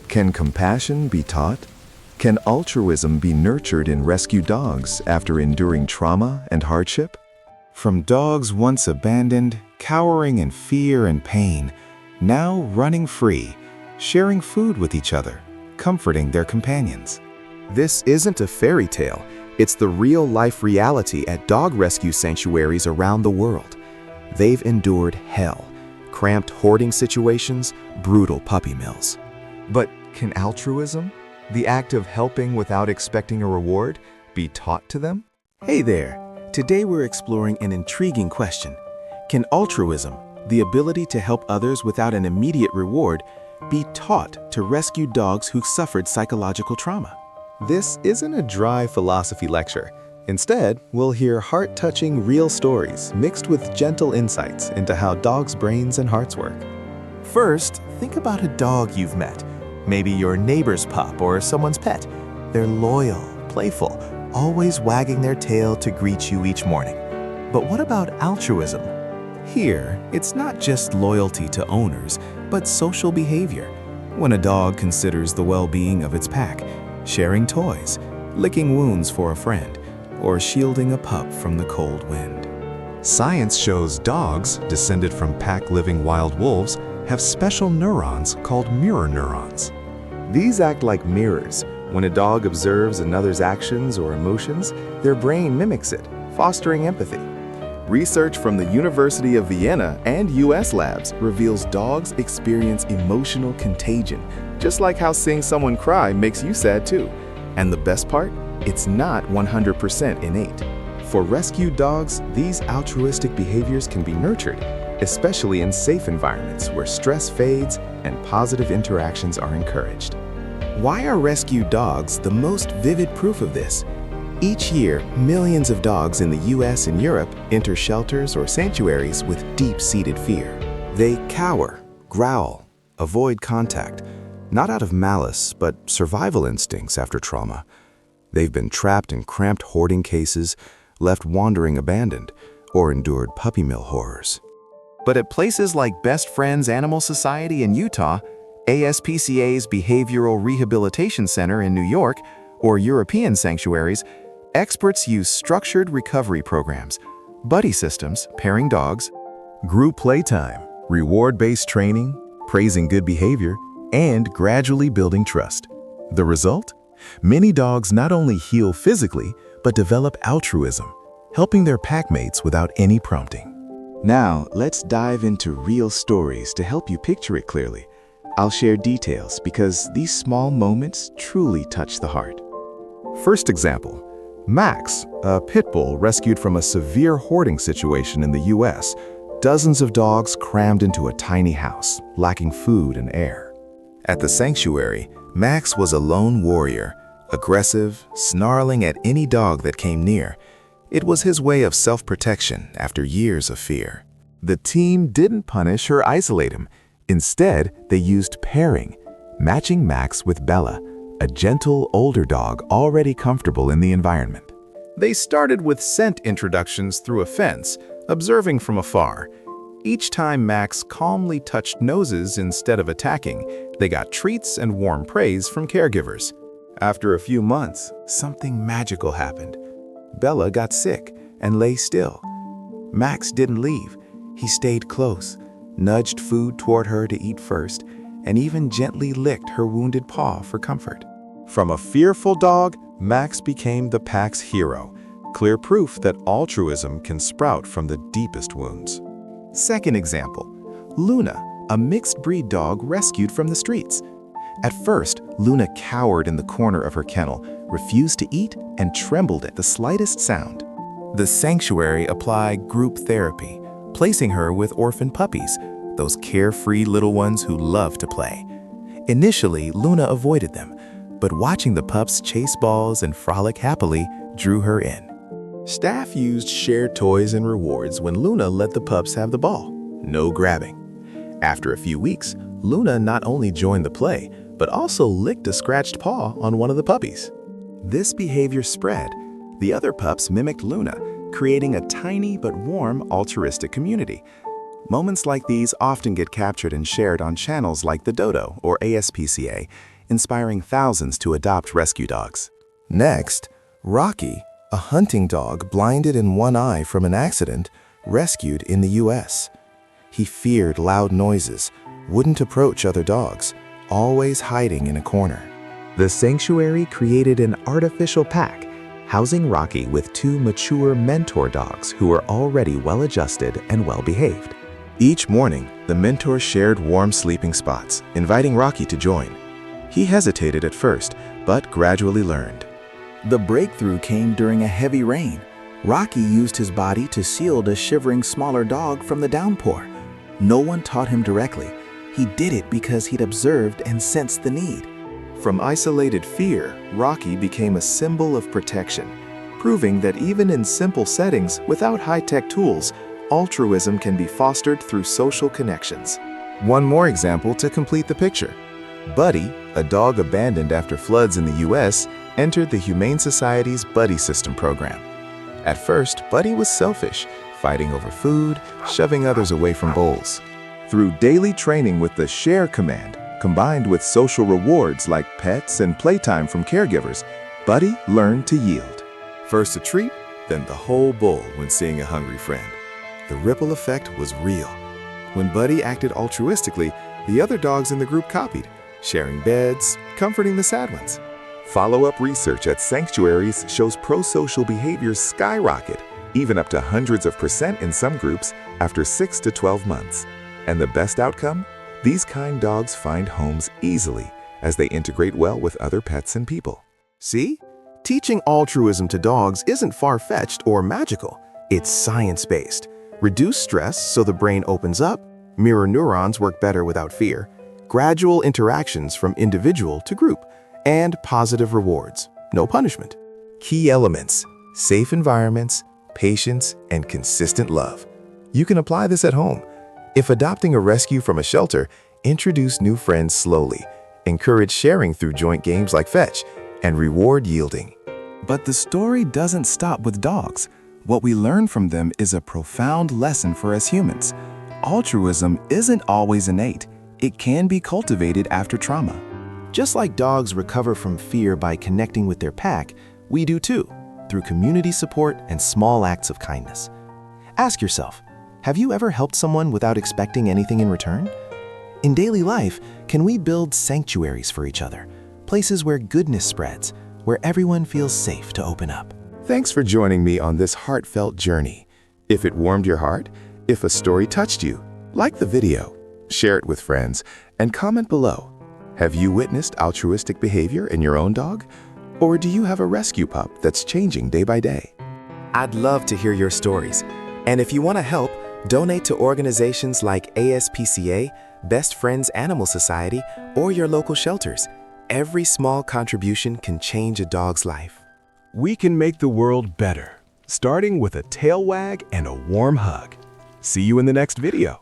Can compassion be taught? Can altruism be nurtured in rescue dogs after enduring trauma and hardship? From dogs once abandoned, cowering in fear and pain, now running free, sharing food with each other, comforting their companions. This isn't a fairy tale. It's the real-life reality at dog rescue sanctuaries around the world. They've endured hell, cramped hoarding situations, brutal puppy mills. But can altruism, the act of helping without expecting a reward, be taught to them? Hey there! Today we're exploring an intriguing question. Can altruism, the ability to help others without an immediate reward, be taught to rescue dogs who suffered psychological trauma? This isn't a dry philosophy lecture. Instead, we'll hear heart-touching real stories mixed with gentle insights into how dogs' brains and hearts work. First, think about a dog you've met. Maybe your neighbor's pup or someone's pet. They're loyal, playful, always wagging their tail to greet you each morning. But what about altruism? Here, it's not just loyalty to owners, but social behavior. When a dog considers the well-being of its pack, sharing toys, licking wounds for a friend, or shielding a pup from the cold wind. Science shows dogs, descended from pack-living wild wolves, have special neurons called mirror neurons. These act like mirrors. When a dog observes another's actions or emotions, their brain mimics it, fostering empathy. Research from the University of Vienna and US labs reveals dogs experience emotional contagion, just like how seeing someone cry makes you sad too. And the best part? It's not 100% innate. For rescue dogs, these altruistic behaviors can be nurtured, especially in safe environments where stress fades and positive interactions are encouraged. Why are rescue dogs the most vivid proof of this? Each year, millions of dogs in the US and Europe enter shelters or sanctuaries with deep-seated fear. They cower, growl, avoid contact, not out of malice, but survival instincts after trauma. They've been trapped in cramped hoarding cases, left wandering abandoned, or endured puppy mill horrors. But at places like Best Friends Animal Society in Utah, ASPCA's Behavioral Rehabilitation Center in New York, or European sanctuaries, experts use structured recovery programs, buddy systems pairing dogs, Group playtime, reward-based training, praising good behavior, and gradually building trust. The result? Many dogs not only heal physically, but develop altruism, helping their packmates without any prompting. Now, let's dive into real stories to help you picture it clearly. I'll share details because these small moments truly touch the heart. First example, Max, a Pitbull rescued from a severe hoarding situation in the US. Dozens of dogs crammed into a tiny house, lacking food and air. At the sanctuary, Max was a lone warrior, aggressive, snarling at any dog that came near. It was his way of self-protection after years of fear. The team didn't punish or isolate him. Instead, they used pairing, matching Max with Bella, a gentle, older dog already comfortable in the environment. They started with scent introductions through a fence, observing from afar. Each time Max calmly touched noses instead of attacking, they got treats and warm praise from caregivers. After a few months, something magical happened. Bella got sick and lay still. Max didn't leave. He stayed close, nudged food toward her to eat first, and even gently licked her wounded paw for comfort. From a fearful dog, Max became the pack's hero, clear proof that altruism can sprout from the deepest wounds. Second example, Luna, a mixed-breed dog rescued from the streets. At first, Luna cowered in the corner of her kennel, refused to eat, and trembled at the slightest sound. The sanctuary applied group therapy, placing her with orphan puppies, those carefree little ones who love to play. Initially, Luna avoided them, but watching the pups chase balls and frolic happily drew her in. Staff used shared toys and rewards when Luna let the pups have the ball. No grabbing. After a few weeks, Luna not only joined the play, but also licked a scratched paw on one of the puppies. This behavior spread. The other pups mimicked Luna, creating a tiny but warm altruistic community. Moments like these often get captured and shared on channels like the Dodo or ASPCA, inspiring thousands to adopt rescue dogs. Next, Rocky, a hunting dog blinded in one eye from an accident, rescued in the US. He feared loud noises, wouldn't approach other dogs, always hiding in a corner. The Sanctuary created an artificial pack, housing Rocky with 2 mature mentor dogs who were already well-adjusted and well-behaved. Each morning, the mentors shared warm sleeping spots, inviting Rocky to join. He hesitated at first, but gradually learned. The breakthrough came during a heavy rain. Rocky used his body to shield a shivering smaller dog from the downpour. No one taught him directly. He did it because he'd observed and sensed the need. From isolated fear, Rocky became a symbol of protection, proving that even in simple settings without high-tech tools, altruism can be fostered through social connections. One more example to complete the picture. Buddy, a dog abandoned after floods in the US, entered the Humane Society's Buddy System program. At first, Buddy was selfish, fighting over food, shoving others away from bowls. Through daily training with the Share command, combined with social rewards like pets and playtime from caregivers, Buddy learned to yield. First a treat, then the whole bowl when seeing a hungry friend. The ripple effect was real. When Buddy acted altruistically, the other dogs in the group copied, sharing beds, comforting the sad ones. Follow-up research at Sanctuaries shows pro-social behaviors skyrocket, even up to hundreds of % in some groups after 6 to 12 months. And the best outcome? These kind dogs find homes easily as they integrate well with other pets and people. See? Teaching altruism to dogs isn't far-fetched or magical. It's science-based. Reduce stress so the brain opens up, mirror neurons work better without fear, gradual interactions from individual to group, and positive rewards, no punishment. Key elements: safe environments, patience, and consistent love. You can apply this at home. If adopting a rescue from a shelter, introduce new friends slowly, encourage sharing through joint games like fetch, and reward yielding. But the story doesn't stop with dogs. What we learn from them is a profound lesson for us humans. Altruism isn't always innate. It can be cultivated after trauma. Just like dogs recover from fear by connecting with their pack, we do too, through community support and small acts of kindness. Ask yourself, have you ever helped someone without expecting anything in return? In daily life, can we build sanctuaries for each other, places where goodness spreads, where everyone feels safe to open up? Thanks for joining me on this heartfelt journey. If it warmed your heart, if a story touched you, like the video, share it with friends, and comment below. Have you witnessed altruistic behavior in your own dog? Or do you have a rescue pup that's changing day by day? I'd love to hear your stories. And if you want to help, donate to organizations like ASPCA, Best Friends Animal Society, or your local shelters. Every small contribution can change a dog's life. We can make the world better, starting with a tail wag and a warm hug. See you in the next video.